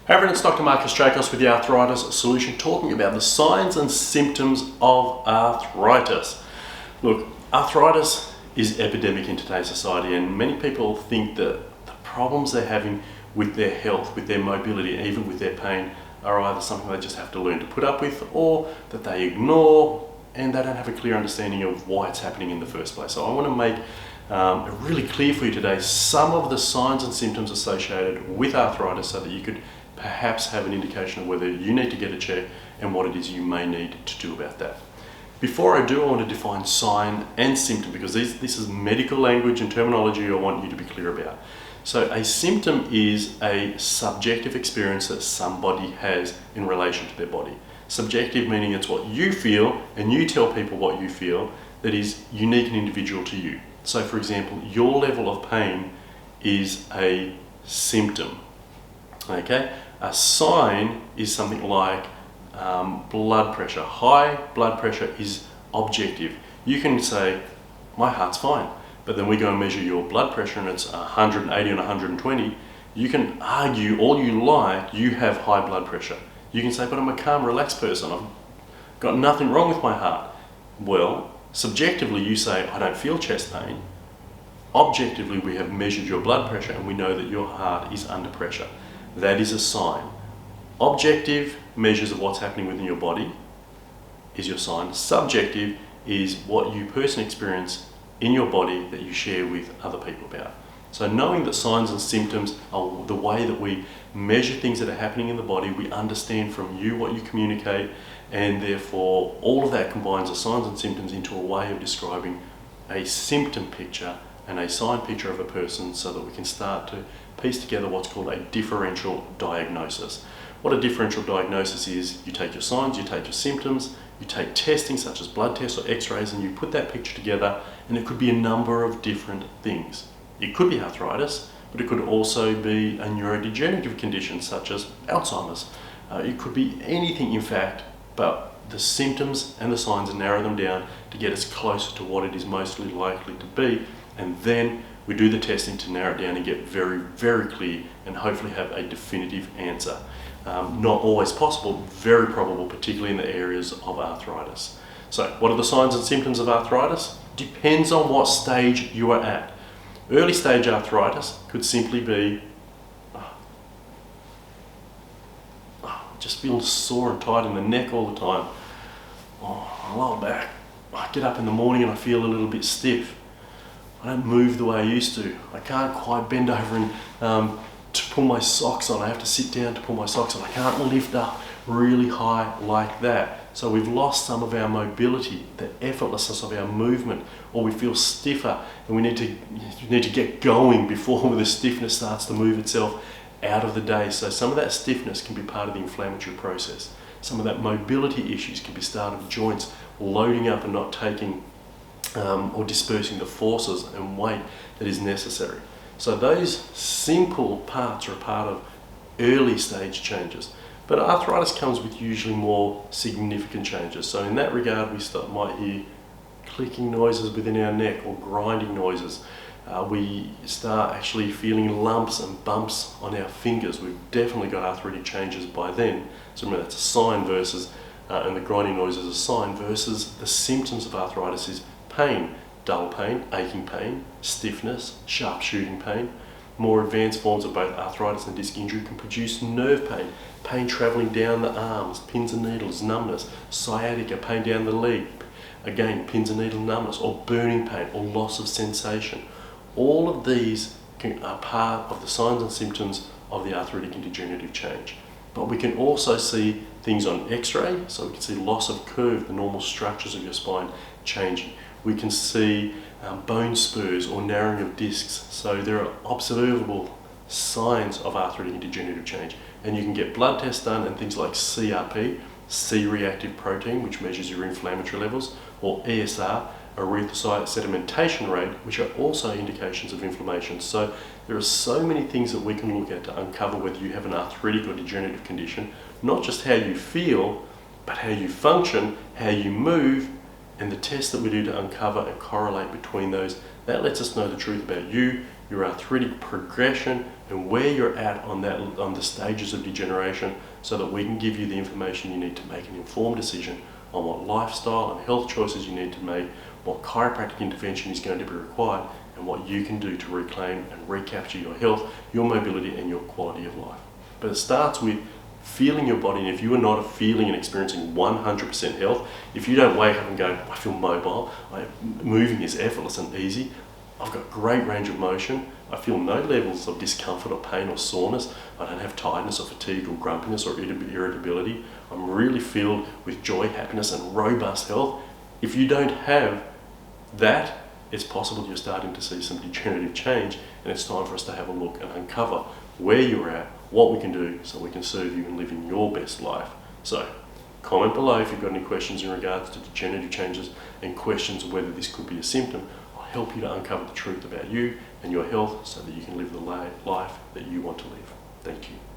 Hey everyone, it's Dr. Marcus Chacos with the Arthritis Solution, talking about the signs and symptoms of arthritis. Look, arthritis is epidemic in today's society, and many people think that the problems they're having with their health, with their mobility, and even with their pain are either something they just have to learn to put up with, or that they ignore, and they don't have a clear understanding of why it's happening in the first place. So I want to make it really clear for you today some of the signs and symptoms associated with arthritis so that you could perhaps have an indication of whether you need to get a check and what it is you may need to do about that. Before I do, I want to define sign and symptom, because this is medical language and terminology I want you to be clear about. So a symptom is a subjective experience that somebody has in relation to their body. Subjective meaning it's what you feel, and you tell people what you feel that is unique and individual to you. So for example, your level of pain is a symptom. Okay? A sign is something like blood pressure. High blood pressure is objective. You can say, my heart's fine, but then we go and measure your blood pressure and it's 180 and 120. You can argue all you like, you have high blood pressure. You can say, but I'm a calm, relaxed person. I've got nothing wrong with my heart. Well, subjectively you say, I don't feel chest pain. Objectively, we have measured your blood pressure and we know that your heart is under pressure. That is a sign. Objective measures of what's happening within your body is your sign. Subjective is what you personally experience in your body that you share with other people about. So knowing that signs and symptoms are the way that we measure things that are happening in the body, we understand from you what you communicate, and therefore all of that combines the signs and symptoms into a way of describing a symptom picture and a sign picture of a person, so that we can start to piece together what's called a differential diagnosis. What a differential diagnosis is, you take your signs, you take your symptoms, you take testing such as blood tests or x-rays, and you put that picture together, and it could be a number of different things. It could be arthritis, but it could also be a neurodegenerative condition such as Alzheimer's. It could be anything in fact, but the symptoms and the signs, and narrow them down to get us closer to what it is mostly likely to be, and then we do the testing to narrow it down and get very, very clear and hopefully have a definitive answer. Not always possible, very probable, particularly in the areas of arthritis. So what are the signs and symptoms of arthritis? Depends on what stage you are at. Early stage arthritis could simply be just feel sore and tight in the neck all the time. My lower back. I get up in the morning and I feel a little bit stiff. I don't move the way I used to. I can't quite bend over and to pull my socks on. I have to sit down to pull my socks on. I can't lift up really high like that. So we've lost some of our mobility, the effortlessness of our movement, or we feel stiffer, and we need to get going before the stiffness starts to move itself out of the day. So some of that stiffness can be part of the inflammatory process. Some of that mobility issues can be started with joints loading up and not taking or dispersing the forces and weight that is necessary. So those simple parts are a part of early stage changes. But arthritis comes with usually more significant changes. So in that regard, we might hear clicking noises within our neck or grinding noises. We start actually feeling lumps and bumps on our fingers. We've definitely got arthritic changes by then. So remember, that's a sign versus, and the grinding noise is a sign, versus the symptoms of arthritis is pain, dull pain, aching pain, stiffness, sharp shooting pain. More advanced forms of both arthritis and disc injury can produce nerve pain, pain travelling down the arms, pins and needles, numbness, sciatica, pain down the leg, again pins and needle numbness, or burning pain, or loss of sensation. All of these are part of the signs and symptoms of the arthritic and degenerative change. But we can also see things on x-ray, so we can see loss of curve, the normal structures of your spine changing. We can see bone spurs or narrowing of discs. So there are observable signs of arthritic and degenerative change. And you can get blood tests done and things like CRP, C-reactive protein, which measures your inflammatory levels, or ESR, erythrocyte sedimentation rate, which are also indications of inflammation. So there are so many things that we can look at to uncover whether you have an arthritic or degenerative condition, not just how you feel, but how you function, how you move, and the tests that we do to uncover and correlate between those. That lets us know the truth about you, your arthritic progression, and where you're at on the stages of degeneration, so that we can give you the information you need to make an informed decision on what lifestyle and health choices you need to make, what chiropractic intervention is going to be required, and what you can do to reclaim and recapture your health, your mobility, and your quality of life. But it starts with feeling your body, and if you are not feeling and experiencing 100% health, if you don't wake up and go, I feel mobile, moving is effortless and easy, I've got great range of motion, I feel no levels of discomfort or pain or soreness, I don't have tiredness or fatigue or grumpiness or irritability, I'm really filled with joy, happiness and robust health. If you don't have that, it's possible you're starting to see some degenerative change, and it's time for us to have a look and uncover where you're at, what we can do so we can serve you and live in your best life. So comment below if you've got any questions in regards to degenerative changes and questions of whether this could be a symptom. I'll help you to uncover the truth about you and your health so that you can live the life that you want to live. Thank you.